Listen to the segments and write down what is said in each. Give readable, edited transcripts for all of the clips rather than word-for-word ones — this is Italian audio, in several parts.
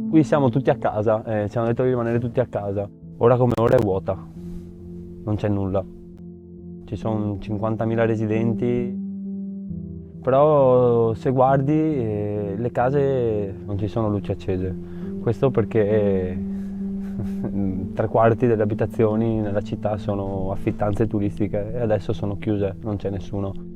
Qui siamo tutti a casa, ci hanno detto di rimanere tutti a casa. Ora come ora è vuota, non c'è nulla. Ci sono 50.000 residenti, però se guardi le case non ci sono luci accese. Questo perché 3/4 delle abitazioni nella città sono affittanze turistiche e adesso sono chiuse, non c'è nessuno.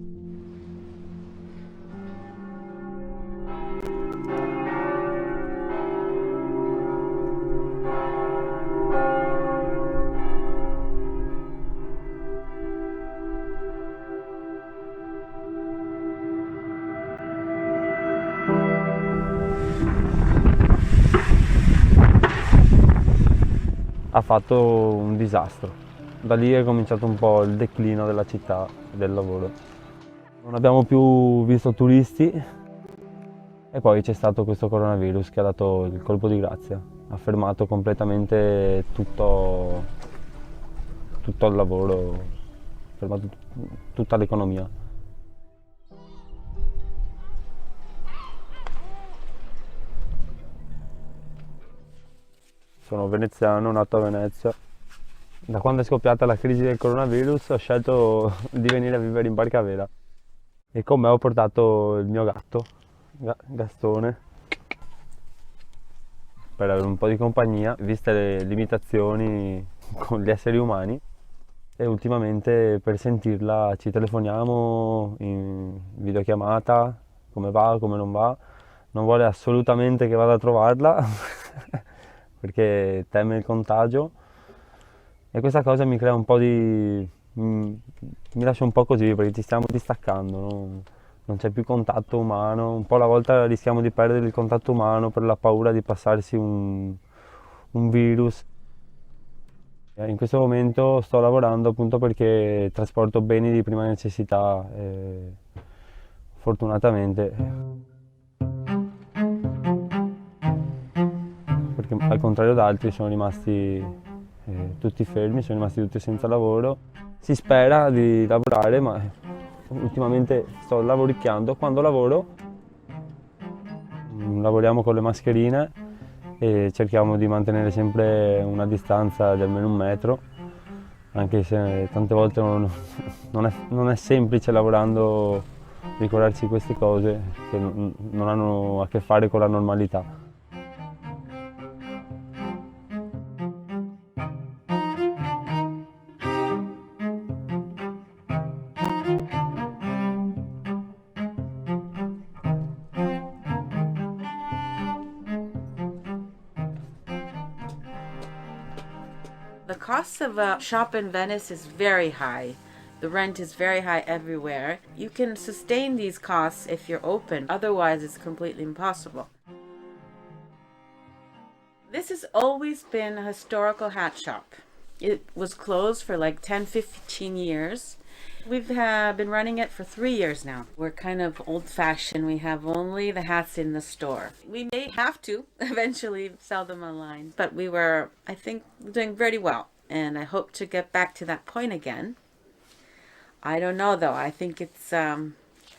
Ha fatto un disastro. Da lì è cominciato un po' il declino della città e del lavoro. Non abbiamo più visto turisti e poi c'è stato questo coronavirus che ha dato il colpo di grazia. Ha fermato completamente tutto il lavoro, ha fermato tutta l'economia. Sono veneziano, nato a Venezia. Da quando è scoppiata la crisi del coronavirus ho scelto di venire a vivere in barca a vela e con me ho portato il mio gatto, Gastone, per avere un po' di compagnia, viste le limitazioni con gli esseri umani. E ultimamente per sentirla ci telefoniamo in videochiamata, come va, come non va. Non vuole assolutamente che vada a trovarla perché teme il contagio e questa cosa mi crea un po' mi lascia un po' così perché ci stiamo distaccando, no? Non c'è più contatto umano, un po' alla volta rischiamo di perdere il contatto umano per la paura di passarsi un virus. In questo momento sto lavorando appunto perché trasporto beni di prima necessità e fortunatamente, perché al contrario da altri sono rimasti tutti fermi, sono rimasti tutti senza lavoro. Si spera di lavorare, ma ultimamente sto lavoricchiando. Quando lavoro, lavoriamo con le mascherine e cerchiamo di mantenere sempre una distanza di almeno 1 metro, anche se tante volte non è semplice lavorando ricordarsi di queste cose che non hanno a che fare con la normalità. The cost of a shop in Venice is very high. The rent is very high everywhere. You can sustain these costs if you're open, otherwise, it's completely impossible. This has always been a historical hat shop. It was closed for like 10-15 years. We've been running it for 3 years now. We're kind of old-fashioned. We have only the hats in the store. We may have to eventually sell them online, but we were, I think, doing pretty well. And I hope to get back to that point again. I don't know though. I think it's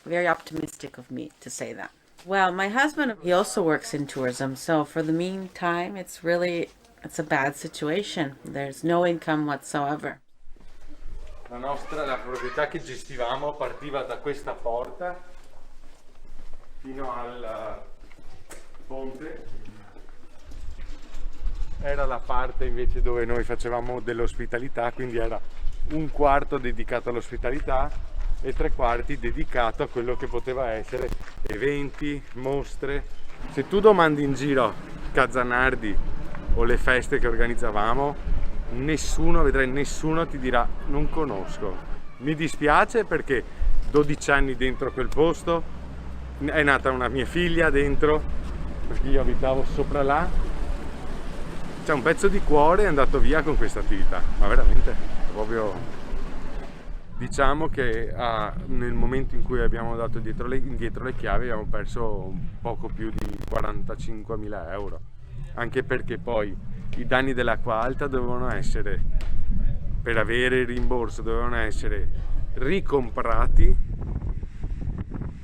very optimistic of me to say that. Well, my husband, he also works in tourism. So for the meantime, it's a bad situation. There's no income whatsoever. La proprietà che gestivamo partiva da questa porta fino al ponte. Era la parte invece dove noi facevamo dell'ospitalità, quindi era 1/4 dedicato all'ospitalità e 3/4 dedicato a quello che poteva essere eventi, mostre. Se tu domandi in giro Cazzanardi o le feste che organizzavamo, nessuno ti dirà non conosco. Mi dispiace perché 12 anni dentro quel posto, è nata una mia figlia dentro, perché io abitavo sopra là, c'è un pezzo di cuore è andato via con questa attività, ma veramente proprio, diciamo che nel momento in cui abbiamo dato indietro le chiavi abbiamo perso un poco più di 45.000 euro, anche perché poi i danni dell'acqua alta dovevano essere, per avere il rimborso, dovevano essere ricomprati.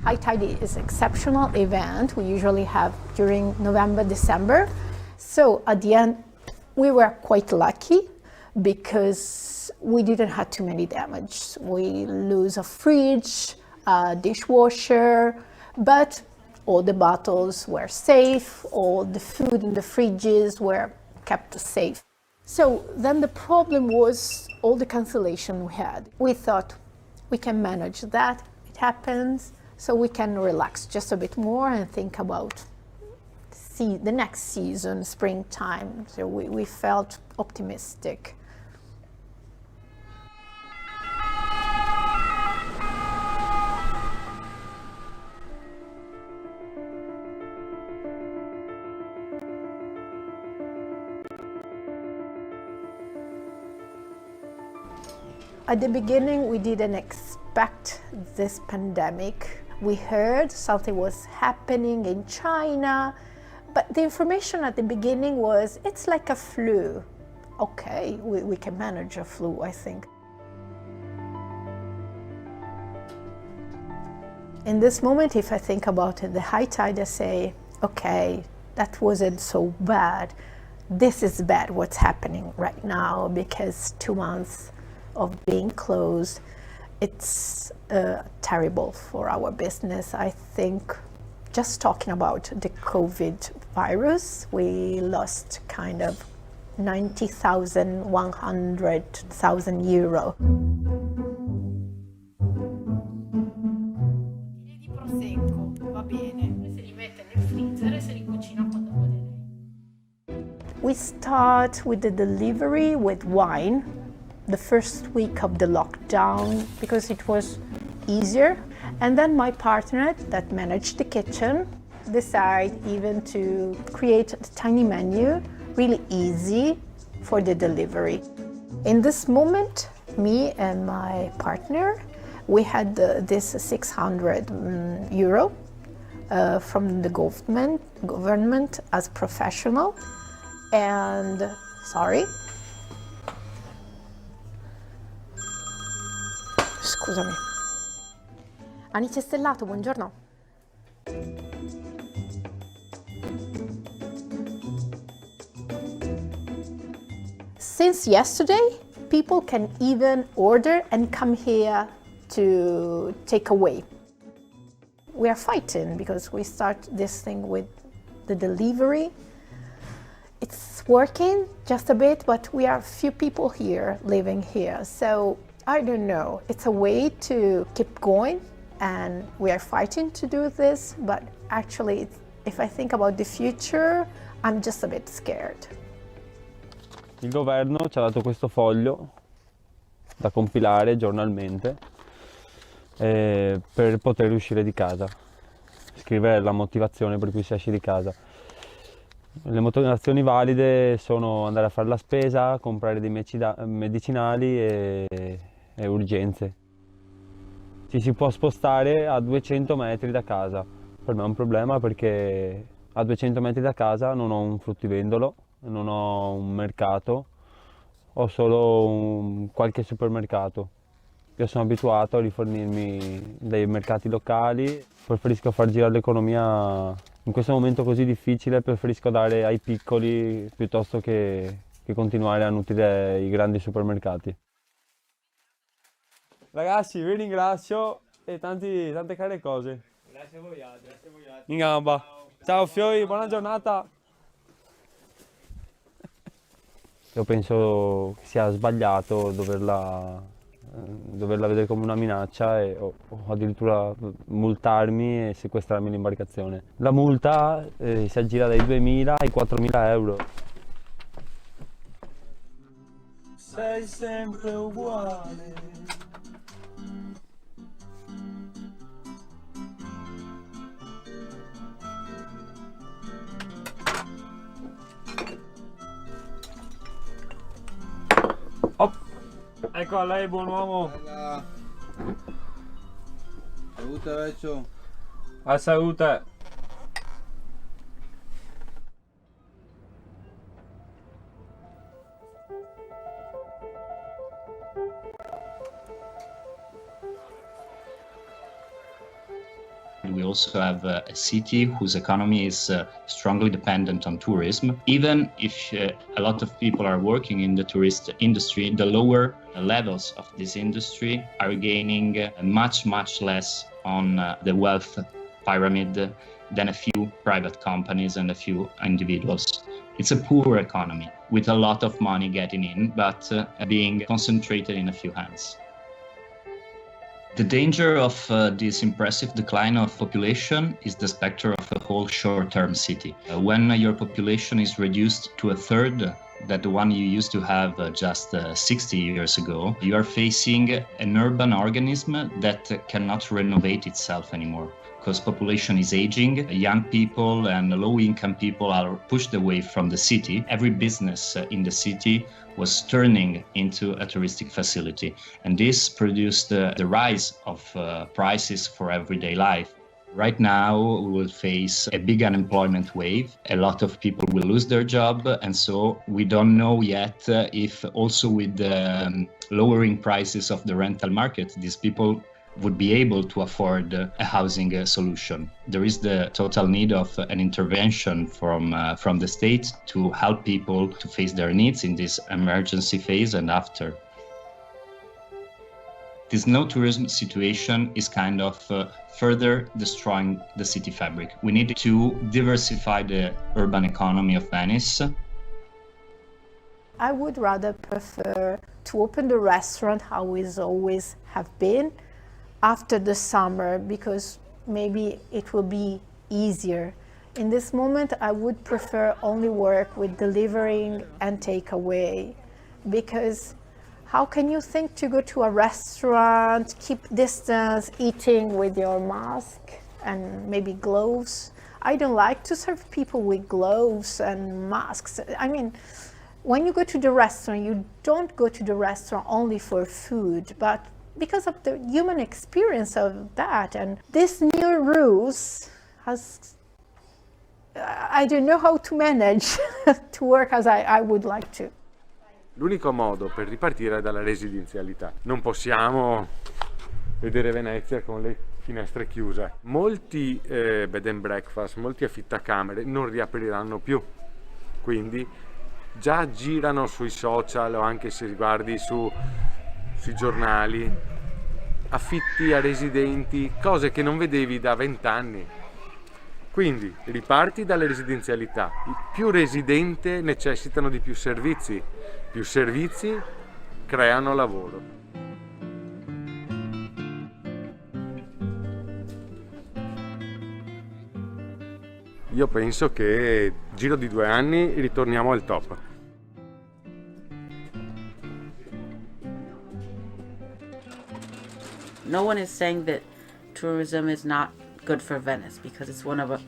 High tide is an exceptional event we usually have during November, December. So at the end, we were quite lucky because we didn't have too many damage. We lose a fridge, a dishwasher, but all the bottles were safe, all the food in the fridges were kept safe. So then the problem was all the cancellation we had. We thought we can manage that, it happens, so we can relax just a bit more and think about the next season, springtime. So we felt optimistic. At the beginning, we didn't expect this pandemic. We heard something was happening in China, but the information at the beginning was, it's like a flu. Okay, we can manage a flu, I think. In this moment, if I think about it, the high tide, I say, okay, that wasn't so bad. This is bad what's happening right now, because 2 months of being closed, it's terrible for our business. I think just talking about the COVID virus, we lost kind of 90,000, 100,000 euro. Di prosecco, va bene. Se li mette nel freezer e se li cucina quando vuole lei. We start with the delivery with wine. The first week of the lockdown, because it was easier. And then my partner that managed the kitchen decided even to create a tiny menu, really easy for the delivery. In this moment, me and my partner, we had this 600 euro from the government as professional. And sorry. Scusami. Anice Stellato, buongiorno. Since yesterday, people can even order and come here to take away. We are fighting because we start this thing with the delivery. It's working just a bit, but we are few people here living here. So I don't know, it's a way to keep going, and we are fighting to do this, but actually, if I think about the future, I'm just a bit scared. Il governo ci ha dato questo foglio da compilare giornalmente per poter uscire di casa, scrivere la motivazione per cui si esce di casa. Le motivazioni valide sono andare a fare la spesa, comprare dei medicinali e urgenze. Ci si può spostare a 200 metri da casa. Per me è un problema perché a 200 metri da casa non ho un fruttivendolo, non ho un mercato, ho solo qualche supermercato. Io sono abituato a rifornirmi dai mercati locali, preferisco far girare l'economia in questo momento così difficile, preferisco dare ai piccoli piuttosto che continuare a nutrire i grandi supermercati. Ragazzi, vi ringrazio e tante care cose. Grazie a voi altri. In gamba. Ciao Fiori, buona giornata. Io penso che sia sbagliato doverla vedere come una minaccia o addirittura multarmi e sequestrarmi l'imbarcazione. La multa si aggira dai 2.000 ai 4.000 euro. Sei sempre uguale. Ecco a lei, buon uomo. Salute vecchio. A salute. We also have a city whose economy is strongly dependent on tourism. Even if a lot of people are working in the tourist industry, the lower levels of this industry are gaining much, much less on the wealth pyramid than a few private companies and a few individuals. It's a poor economy with a lot of money getting in, but being concentrated in a few hands. The danger of this impressive decline of population is the specter of a whole short-term city. When your population is reduced to a third that the one you used to have just 60 years ago, you are facing an urban organism that cannot renovate itself anymore. Because population is aging, young people and low-income people are pushed away from the city. Every business in the city was turning into a touristic facility. And this produced the rise of prices for everyday life. Right now, we will face a big unemployment wave. A lot of people will lose their job. And so we don't know yet if also with the lowering prices of the rental market, these people would be able to afford a housing solution. There is the total need of an intervention from the state to help people to face their needs in this emergency phase and after. This no tourism situation is kind of further destroying the city fabric. We need to diversify the urban economy of Venice. I would rather prefer to open the restaurant how it always have been after the summer, because maybe it will be easier. In this moment, I would prefer only work with delivering and takeaway, because how can you think to go to a restaurant, keep distance, eating with your mask and maybe gloves? I don't like to serve people with gloves and masks. I mean, when you go to the restaurant, you don't go to the restaurant only for food, but because of the human experience of that. And this new rules I don't know how to manage to work as I would like to. L'unico modo per ripartire è dalla residenzialità. Non possiamo vedere Venezia con le finestre chiuse. Molti bed and breakfast, molti affittacamere non riapriranno più. Quindi già girano sui social o anche se guardi sui giornali, affitti a residenti, cose che non vedevi da 20 anni. Quindi riparti dalle residenzialità. Più residente necessitano di più servizi creano lavoro. Io penso che giro di 2 anni ritorniamo al top. No one is saying that tourism is not good for Venice, because it's one of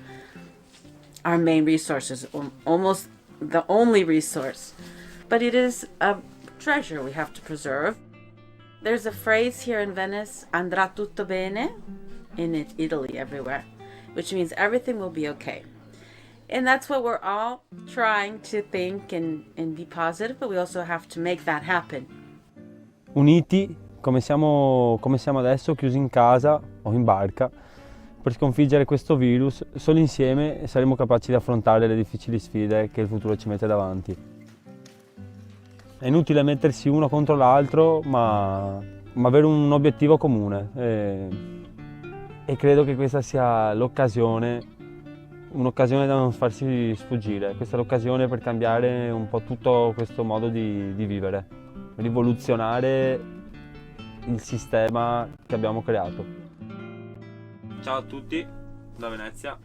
our main resources, almost the only resource. But it is a treasure we have to preserve. There's a phrase here in Venice, andrà tutto bene, in Italy everywhere, which means everything will be okay. And that's what we're all trying to think and be positive, but we also have to make that happen. Uniti come siamo adesso, chiusi in casa o in barca, per sconfiggere questo virus, solo insieme saremo capaci di affrontare le difficili sfide che il futuro ci mette davanti. È inutile mettersi uno contro l'altro, ma avere un obiettivo comune. E credo che questa sia un'occasione da non farsi sfuggire. Questa è l'occasione per cambiare un po' tutto questo modo di vivere, rivoluzionare il sistema che abbiamo creato. Ciao a tutti da Venezia.